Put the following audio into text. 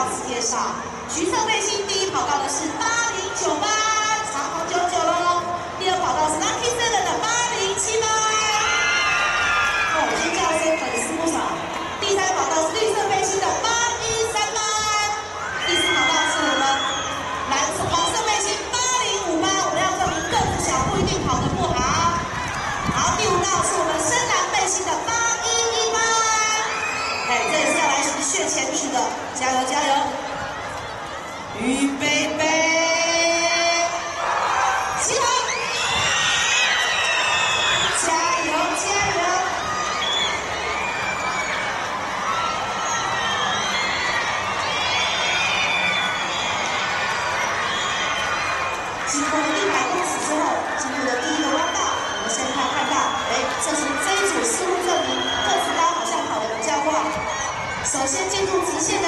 到此介绍。橘色背心第一跑道的是809班，长航99喽。第二跑道是 Lucky Seven 的807班。哦，尖叫声粉丝不少。第三跑道是绿色背心的813班。第四跑道是我们黄色背心805班。我们要证明个子小不一定跑得不好。好，第五道是我们深蓝背心的811班。这也是要来炫前曲的，加油加油！预备备，起跑！加油加油！经过了100公尺之后，进入了第一个弯道，我们先看到，这一组似乎证明个子高好像跑得比较快。首先进入直线。